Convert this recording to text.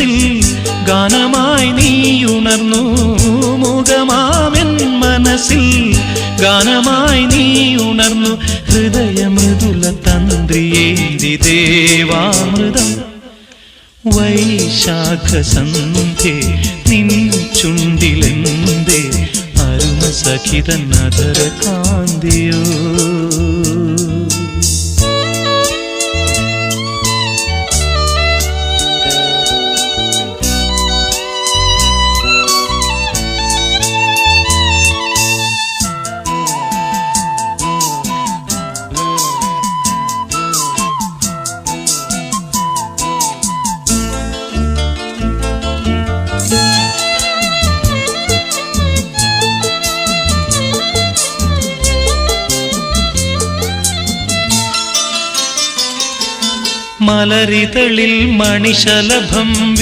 മനസ്സിൽ ഗാനമായി നീയുണർന്നു മുഖമാമെൻ മനസ്സിൽ ഗാനമായി നീയുണർന്നു ഹൃദയമൃദുല തന്ത്രിയേന്തി ദേവാമൃതം വൈശാഖസന്ധ്യേ നിൻ ചുണ്ടിലെന്തേ അരുണ സഖിതൻ അധര കാന്തിയോ മലരിതളിൽ മണിശലഭം